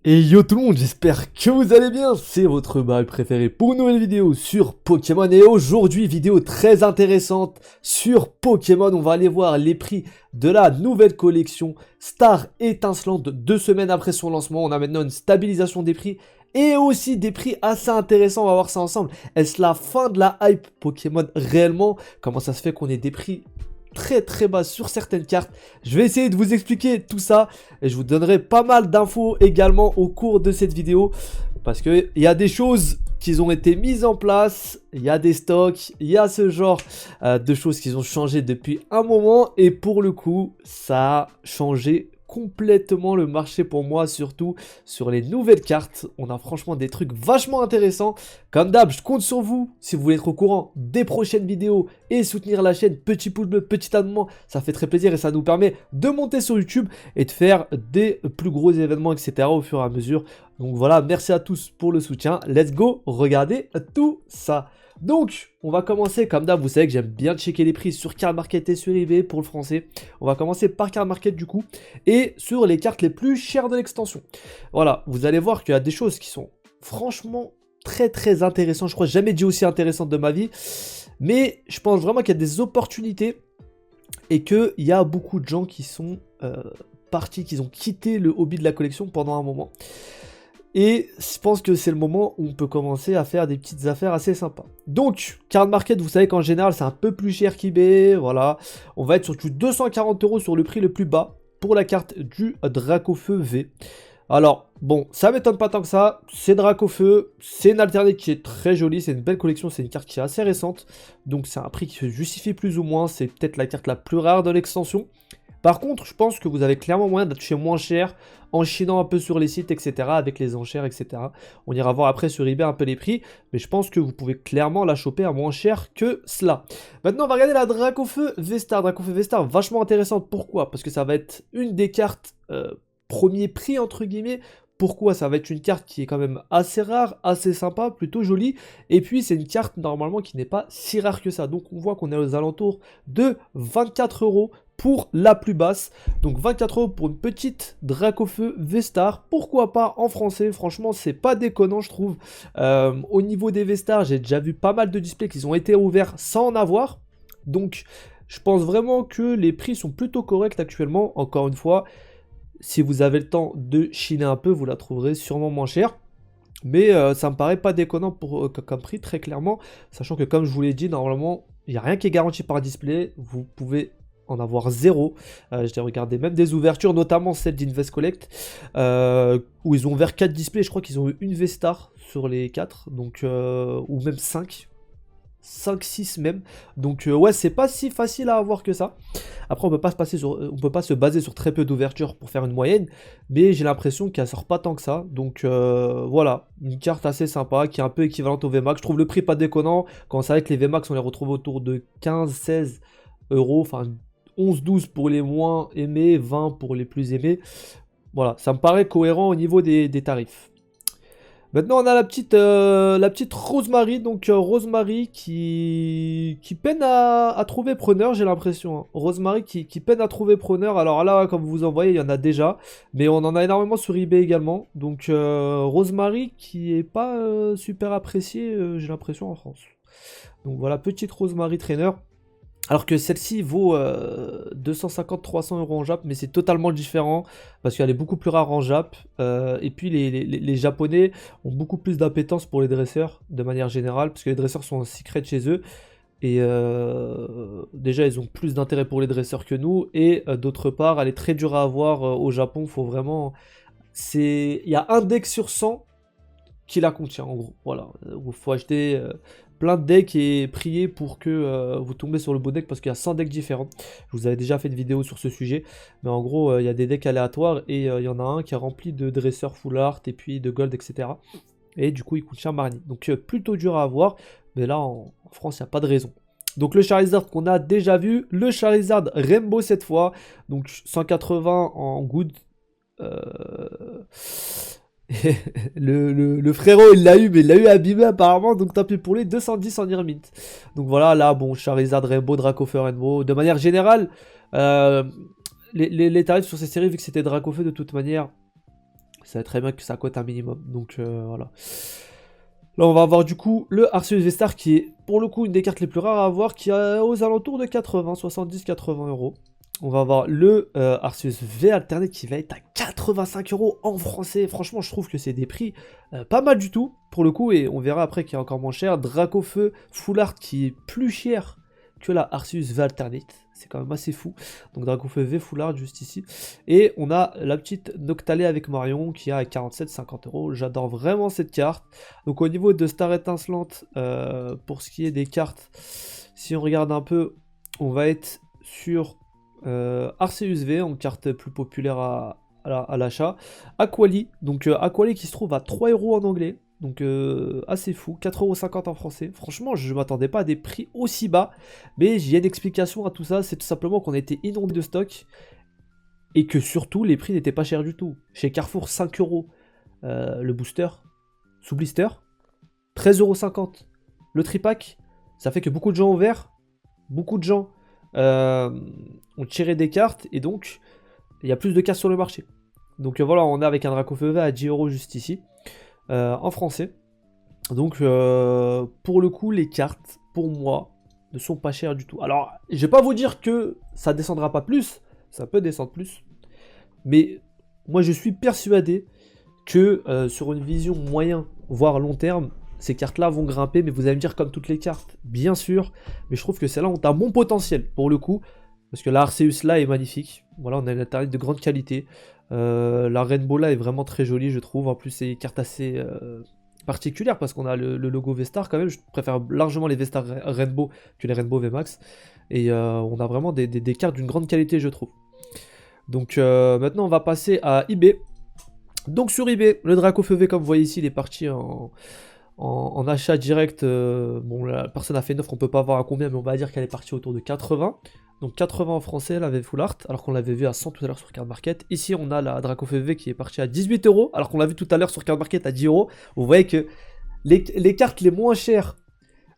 Et yo tout le monde, j'espère que vous allez bien, c'est votre bail préféré pour une nouvelle vidéo sur Pokémon. Et aujourd'hui, vidéo très intéressante sur Pokémon, on va aller voir les prix de la nouvelle collection Star Étincelante 2 semaines après son lancement. On a maintenant une stabilisation des prix et aussi des prix assez intéressants, on va voir ça ensemble. Est-ce la fin de la hype Pokémon réellement? Comment ça se fait qu'on ait des prix très bas sur certaines cartes? Je vais essayer de vous expliquer tout ça et je vous donnerai pas mal d'infos également au cours de cette vidéo parce que il y a des choses qui ont été mises en place, il y a des stocks, il y a ce genre de choses qui ont changé depuis un moment et pour le coup ça a changé complètement le marché pour moi, surtout sur les nouvelles cartes. On a franchement des trucs vachement intéressants. Comme d'hab, je compte sur vous si vous voulez être au courant des prochaines vidéos et soutenir la chaîne. Petit pouce bleu, petit abonnement, ça fait très plaisir et ça nous permet de monter sur YouTube et de faire des plus gros événements, etc. au fur et à mesure. Donc voilà, merci à tous pour le soutien. Let's go, regardez tout ça. Donc, on va commencer, comme d'hab, vous savez que j'aime bien checker les prix sur Card Market et sur eBay pour le français. On va commencer par Card Market du coup, et sur les cartes les plus chères de l'extension. Voilà, vous allez voir qu'il y a des choses qui sont franchement très intéressantes. Je crois que j'ai jamais dit aussi intéressantes de ma vie. Mais je pense vraiment qu'il y a des opportunités et qu'il y a beaucoup de gens qui sont partis, qui ont quitté le hobby de la collection pendant un moment. Et je pense que c'est le moment où on peut commencer à faire des petites affaires assez sympas. Donc, Card Market, vous savez qu'en général, c'est un peu plus cher qu'eBay. Voilà, on va être sur du 240 € sur le prix le plus bas pour la carte du Dracofeu V. Alors, bon, ça m'étonne pas tant que ça. C'est Dracofeu, c'est une alternate qui est très jolie. C'est une belle collection, c'est une carte qui est assez récente. Donc, c'est un prix qui se justifie plus ou moins. C'est peut-être la carte la plus rare de l'extension. Par contre, je pense que vous avez clairement moyen d'acheter moins cher en chinant un peu sur les sites, etc. avec les enchères, etc. On ira voir après sur eBay un peu les prix, mais je pense que vous pouvez clairement la choper à moins cher que cela. Maintenant, on va regarder la Dracofeu V-Star. Dracofeu V-Star, vachement intéressante. Pourquoi? Parce que ça va être une des cartes premier prix, entre guillemets. Pourquoi? Ça va être une carte qui est quand même assez rare, assez sympa, plutôt jolie. Et puis, c'est une carte normalement qui n'est pas si rare que ça. Donc, on voit qu'on est aux alentours de 24 € pour la plus basse. Donc 24 € pour une petite Dracofeu V-Star. Pourquoi pas en français? Franchement, c'est pas déconnant, je trouve. Au niveau des V-Star, j'ai déjà vu pas mal de displays qui ont été ouverts sans en avoir. Donc, je pense vraiment que les prix sont plutôt corrects actuellement. Encore une fois, si vous avez le temps de chiner un peu, vous la trouverez sûrement moins chère. Mais ça me paraît pas déconnant comme prix, très clairement. Sachant que, comme je vous l'ai dit, normalement, il n'y a rien qui est garanti par display. Vous pouvez en avoir zéro. J'ai regardé même des ouvertures, notamment celle d'Invest Collect, où ils ont ouvert 4 displays. Je crois qu'ils ont eu une V-Star sur les 4, donc, ou même 5, 6 même. Donc ouais, c'est pas si facile à avoir que ça. Après, on peut pas se baser sur très peu d'ouvertures pour faire une moyenne, mais j'ai l'impression qu'elle sort pas tant que ça. Donc voilà, une carte assez sympa qui est un peu équivalente au VMAX. Je trouve le prix pas déconnant. Quand on savait que les VMAX, on les retrouve autour de 15-16 €, enfin 11-12 pour les moins aimés, 20 pour les plus aimés. Voilà, ça me paraît cohérent au niveau des tarifs. Maintenant, on a la petite Rosemary. Donc, Rosemary qui peine à trouver preneur, j'ai l'impression. Hein. Rosemary qui peine à trouver preneur. Alors là, comme vous en voyez, il y en a déjà. Mais on en a énormément sur eBay également. Donc, Rosemary qui est pas super appréciée, j'ai l'impression, en France. Donc voilà, petite Rosemary Trainer. Alors que celle-ci vaut 250-300 € en Jap, mais c'est totalement différent parce qu'elle est beaucoup plus rare en Jap. Et puis les Japonais ont beaucoup plus d'appétence pour les dresseurs de manière générale, parce que les dresseurs sont en secret chez eux. Et déjà, ils ont plus d'intérêt pour les dresseurs que nous. Et d'autre part, elle est très dure à avoir au Japon. Faut vraiment. Il y a un deck sur 100 qui la contient, en gros. Voilà, il faut acheter plein de decks et prier pour que vous tombez sur le beau deck parce qu'il y a 100 decks différents. Je vous avais déjà fait une vidéo sur ce sujet, mais en gros, il y a des decks aléatoires et il y en a un qui est rempli de dresseurs full art et puis de gold, etc. Et du coup, il coûte cher Marnie. Donc, plutôt dur à avoir, mais là, en France, il n'y a pas de raison. Donc le Charizard qu'on a déjà vu, le Charizard Rainbow cette fois, donc 180 en good. Le frérot il l'a eu, mais il l'a eu abîmé apparemment, donc tant pis pour lui. 210 en Irmint. Donc voilà, là bon, Charizard Rainbow, Dracofeu Rainbow. De manière générale, les tarifs sur ces séries, vu que c'était Dracofeu de toute manière, Vous savez très bien que ça coûte un minimum. Donc voilà. Là, on va avoir du coup le Arceus V-Star qui est pour le coup une des cartes les plus rares à avoir, qui est aux alentours de 80, 70, 80 euros. On va avoir le Arceus V alterné qui va être à 85 euros en français. Franchement, je trouve que c'est des prix pas mal du tout pour le coup. Et on verra après qu'il est encore moins cher. Dracofeu Full Art qui est plus cher que la Arceus V alternate. C'est quand même assez fou. Donc Dracofeu V Full Art juste ici. Et on a la petite Noctalée avec Marion qui est à 47,50 euros. J'adore vraiment cette carte. Donc au niveau de Star Étincelante, pour ce qui est des cartes, si on regarde un peu, on va être sur Arceus V en carte plus populaire à l'achat. Aquali, donc Aquali qui se trouve à 3 euros en anglais. Donc assez fou, 4,50 € en français. Franchement, je ne m'attendais pas à des prix aussi bas. Mais il y a une explication à tout ça, c'est tout simplement qu'on a été inondé de stock. Et que surtout, les prix n'étaient pas chers du tout. Chez Carrefour, 5 euros le booster, sous blister. 13,50 € le tripack. Ça fait que beaucoup de gens ont ouvert. Beaucoup de gens ont tiré des cartes. Et donc, il y a plus de cartes sur le marché. Donc voilà, on est avec un Dracofeu V à 10 € juste ici. En français. Donc pour le coup, les cartes, pour moi, ne sont pas chères du tout. Alors, je vais pas vous dire que ça descendra pas plus. Ça peut descendre plus. Mais moi, je suis persuadé que sur une vision moyen, voire long terme, ces cartes-là vont grimper. Mais vous allez me dire comme toutes les cartes, bien sûr. Mais je trouve que celles-là ont un bon potentiel pour le coup. Parce que la Arceus là est magnifique. Voilà, on a une internet de grande qualité. La Rainbow là est vraiment très jolie, je trouve. En plus, c'est une carte assez particulière parce qu'on a le logo V-Star quand même. Je préfère largement les V-Star Rainbow que les Rainbow V-Max. Et on a vraiment des cartes d'une grande qualité, je trouve. Donc maintenant, on va passer à eBay. Donc sur eBay, le Dracofeu V, comme vous voyez ici, il est parti en achat direct. Bon, la personne a fait une offre, on peut pas voir à combien, mais on va dire qu'elle est partie autour de 80. Donc 80 en français, elle avait Full Art, alors qu'on l'avait vu à 100 tout à l'heure sur Card Market. Ici, on a la Dracofeu V qui est partie à 18 €, alors qu'on l'a vu tout à l'heure sur Card Market à 10 €. Vous voyez que les cartes les moins chères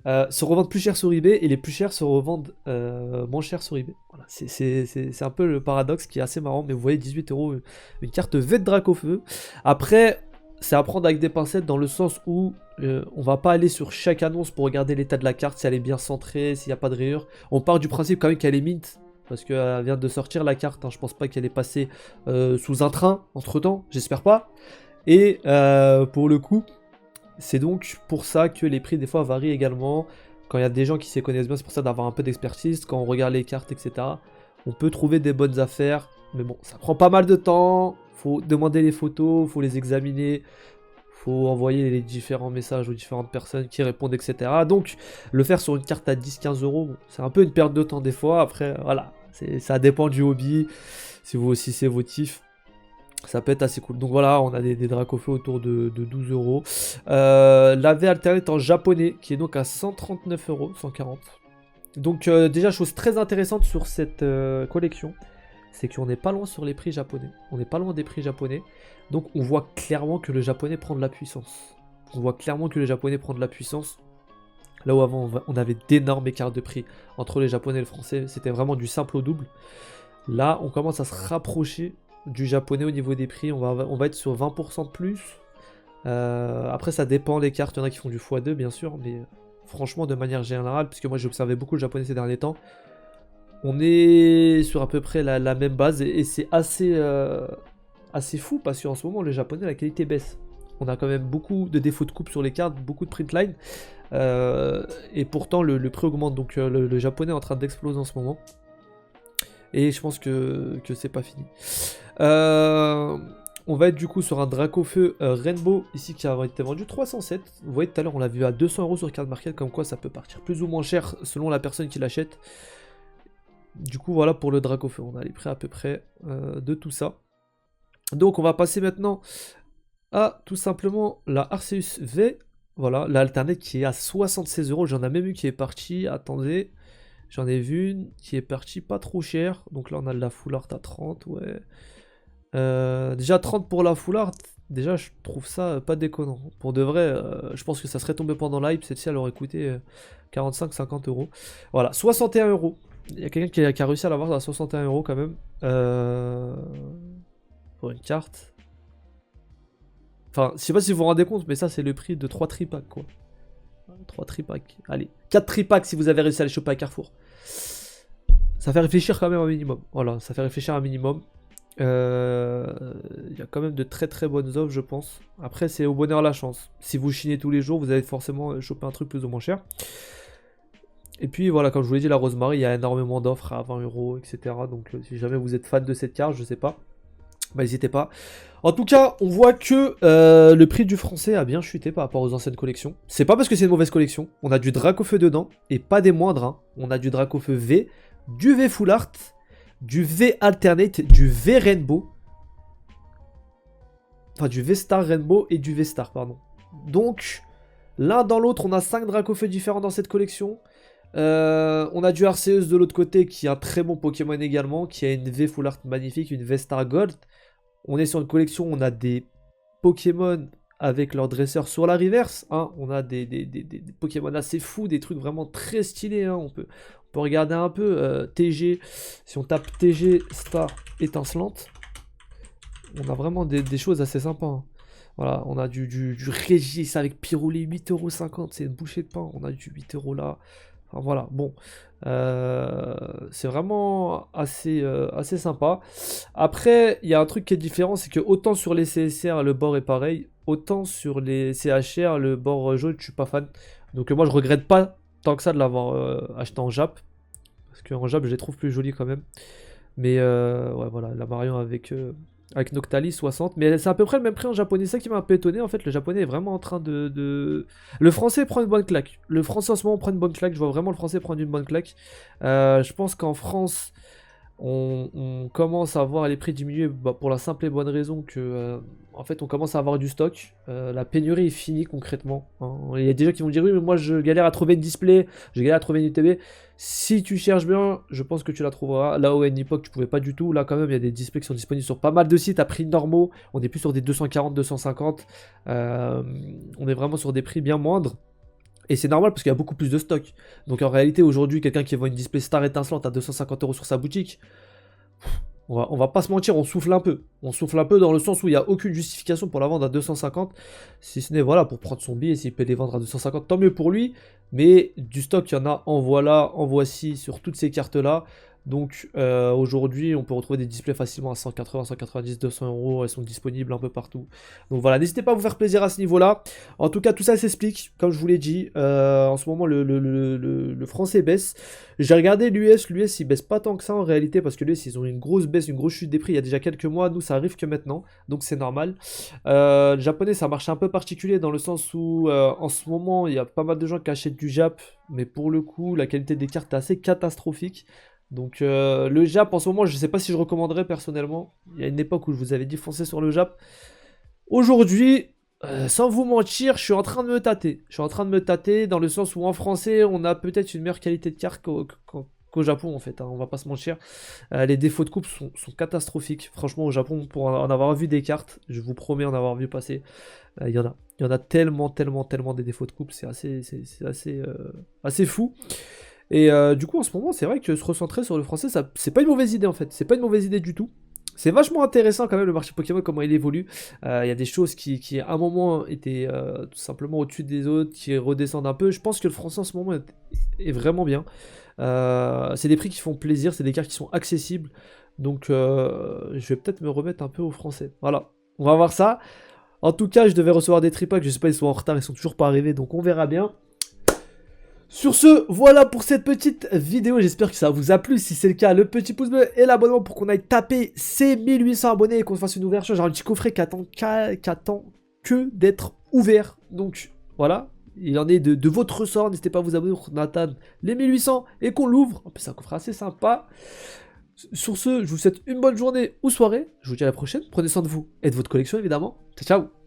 se revendent plus cher sur eBay, et les plus chères se revendent moins cher sur eBay. Voilà, c'est un peu le paradoxe qui est assez marrant, mais vous voyez 18 €, une carte V de Dracofeu. Après, c'est à prendre avec des pincettes dans le sens où on va pas aller sur chaque annonce pour regarder l'état de la carte, si elle est bien centrée, s'il n'y a pas de rayures. On part du principe quand même qu'elle est mint, parce qu'elle vient de sortir la carte, hein. Je pense pas qu'elle est passée sous un train entre temps, j'espère pas. Et pour le coup, c'est donc pour ça que les prix des fois varient également. Quand il y a des gens qui s'y connaissent bien, c'est pour ça d'avoir un peu d'expertise. Quand on regarde les cartes, etc., on peut trouver des bonnes affaires. Mais bon, ça prend pas mal de temps. Faut demander les photos, faut les examiner. Faut envoyer les différents messages aux différentes personnes qui répondent, etc. Donc, le faire sur une carte à 10-15 €, c'est un peu une perte de temps des fois. Après, voilà, ça dépend du hobby. Si vous aussi c'est votif, ça peut être assez cool. Donc voilà, on a des Dracofeu autour de 12 €. La V alternate en japonais, qui est donc à 139 €, 140. Donc déjà, chose très intéressante sur cette collection, c'est qu'on n'est pas loin sur les prix japonais. On n'est pas loin des prix japonais. Donc on voit clairement que le japonais prend de la puissance. On voit clairement que le japonais prend de la puissance. Là où avant on avait d'énormes écarts de prix entre les japonais et le français. C'était vraiment du simple au double. Là on commence à se rapprocher du japonais au niveau des prix. On va être sur 20% de plus. Après ça dépend des cartes. Il y en a qui font du x2 bien sûr. Mais franchement de manière générale, puisque moi j'ai observé beaucoup le japonais ces derniers temps, on est sur à peu près la même base. Et c'est assez fou parce qu'en ce moment le japonais, la qualité baisse. On a quand même beaucoup de défauts de coupe sur les cartes, beaucoup de print line, et pourtant le prix augmente. Donc le japonais est en train d'exploser en ce moment, et je pense que c'est pas fini. On va être du coup sur un Dracofeu Rainbow ici qui a été vendu 307. Vous voyez tout à l'heure on l'a vu à 200 € sur Card Market, comme quoi ça peut partir plus ou moins cher selon la personne qui l'achète. Du coup voilà pour le Dracofeu, on a les prix à peu près de tout ça. Donc on va passer maintenant à tout simplement la Arceus V. Voilà, l'alternate qui est à 76 €. J'en ai même eu qui est parti. Attendez, j'en ai vu une qui est partie pas trop cher. Donc là on a de la Full Art à 30, ouais. Déjà 30 pour la Full Art. Déjà je trouve ça pas déconnant. Pour de vrai, je pense que ça serait tombé pendant l'hype. Celle-ci elle aurait coûté 45-50 €. Voilà, 61 €. Il y a quelqu'un qui a réussi à l'avoir à 61 € quand même. Pour une carte. Enfin, je sais pas si vous vous rendez compte, mais ça, c'est le prix de 3 tripacks, quoi. 3 tripacks. Allez, 4 tripacks si vous avez réussi à les choper à Carrefour. Ça fait réfléchir quand même un minimum. Voilà, ça fait réfléchir un minimum. Il y a quand même de très très bonnes offres, je pense. Après, c'est au bonheur la chance. Si vous chinez tous les jours, vous allez forcément choper un truc plus ou moins cher. Et puis voilà, comme je vous l'ai dit, la Rosemary, il y a énormément d'offres à 20 €, etc. Donc si jamais vous êtes fan de cette carte, je sais pas, bah n'hésitez pas. En tout cas, on voit que le prix du français a bien chuté par rapport aux anciennes collections. C'est pas parce que c'est une mauvaise collection. On a du Dracofeu dedans, et pas des moindres. Hein. On a du Dracofeu V, du V Full Art, du V Alternate, du V Rainbow. Enfin, du V Star Rainbow et du V Star, pardon. Donc, l'un dans l'autre, on a 5 Dracofeu différents dans cette collection. On a du Arceus de l'autre côté qui est un très bon Pokémon également, qui a une V Full Art magnifique, une V Star Gold. On est sur une collection, on a des Pokémon avec leur dresseur sur la reverse. Hein. On a des Pokémon assez fous, des trucs vraiment très stylés. Hein. On peut regarder un peu TG. Si on tape TG Star étincelante, on a vraiment des choses assez sympas. Hein. Voilà, on a du Régis avec Pyroli, 8,50 €, c'est une bouchée de pain. On a du 8 € là. Enfin, voilà, bon, c'est vraiment assez sympa. Après, il y a un truc qui est différent, c'est que autant sur les CSR, le bord est pareil, autant sur les CHR, le bord jaune, je suis pas fan. Donc moi, je regrette pas tant que ça de l'avoir acheté en Jap, parce qu'en Jap, je les trouve plus jolis quand même. Mais ouais, voilà, la Marion avec Noctali 60, mais c'est à peu près le même prix en japonais. C'est ça qui m'a un peu étonné, en fait. Le japonais est vraiment en train Le français prend une bonne claque. Le français en ce moment prend une bonne claque. Je vois vraiment le français prendre une bonne claque. Je pense qu'en France, on commence à voir les prix diminuer pour la simple et bonne raison que en fait on commence à avoir du stock. La pénurie est finie concrètement. Hein. Il y a des gens qui vont dire oui mais moi je galère à trouver une display, je galère à trouver une UTB. Si tu cherches bien, je pense que tu la trouveras. Là où à une époque tu pouvais pas du tout, là quand même il y a des displays qui sont disponibles sur pas mal de sites à prix normaux. On est plus sur des 240, 250. On est vraiment sur des prix bien moindres. Et c'est normal parce qu'il y a beaucoup plus de stock. Donc en réalité, aujourd'hui, quelqu'un qui vend une display Star étincelante à 250 € sur sa boutique, on va pas se mentir, on souffle un peu. On souffle un peu dans le sens où il n'y a aucune justification pour la vendre à 250. Si ce n'est voilà, pour prendre son billet, s'il peut les vendre à 250, tant mieux pour lui. Mais du stock, il y en a en voilà, en voici sur toutes ces cartes-là. Donc aujourd'hui, on peut retrouver des displays facilement à 180, 190, 200 €. Elles sont disponibles un peu partout. Donc voilà, n'hésitez pas à vous faire plaisir à ce niveau-là. En tout cas, tout ça s'explique, comme je vous l'ai dit. En ce moment, le français baisse. J'ai regardé l'US il baisse pas tant que ça en réalité, parce que l'US, ils ont une grosse baisse, une grosse chute des prix il y a déjà quelques mois. Nous, ça arrive que maintenant, donc c'est normal. Le japonais, ça marche un peu particulier dans le sens où en ce moment, il y a pas mal de gens qui achètent du Jap, mais pour le coup, la qualité des cartes est assez catastrophique. Donc le Jap en ce moment, je sais pas si je recommanderais personnellement. Il y a une époque où je vous avais dit foncez sur le Jap. Aujourd'hui, sans vous mentir, je suis en train de me tâter. Je suis en train de me tâter dans le sens où en français, on a peut-être une meilleure qualité de carte qu'au Japon en fait. Hein, on va pas se mentir. Les défauts de coupe sont catastrophiques. Franchement, au Japon, pour en avoir vu des cartes, je vous promets en avoir vu passer. Il y en a tellement des défauts de coupe. C'est assez fou. Et du coup, en ce moment, c'est vrai que se recentrer sur le français, c'est pas une mauvaise idée en fait. C'est pas une mauvaise idée du tout. C'est vachement intéressant quand même le marché Pokémon, comment il évolue. Il y a des choses qui à un moment étaient tout simplement au-dessus des autres, qui redescendent un peu. Je pense que le français en ce moment est vraiment bien. C'est des prix qui font plaisir, c'est des cartes qui sont accessibles. Donc je vais peut-être me remettre un peu au français. Voilà, on va voir ça. En tout cas, je devais recevoir des tripacks, je sais pas, ils sont en retard, ils sont toujours pas arrivés, donc on verra bien. Sur ce, voilà pour cette petite vidéo, j'espère que ça vous a plu. Si c'est le cas, le petit pouce bleu et l'abonnement pour qu'on aille taper ces 1800 abonnés et qu'on fasse une ouverture. J'ai un petit coffret qui attend que d'être ouvert. Donc voilà, il en est de votre ressort. N'hésitez pas à vous abonner pour qu'on atteigne les 1800 et qu'on l'ouvre. En plus, c'est un coffret assez sympa. Sur ce, je vous souhaite une bonne journée ou soirée. Je vous dis à la prochaine. Prenez soin de vous et de votre collection évidemment. Ciao, ciao.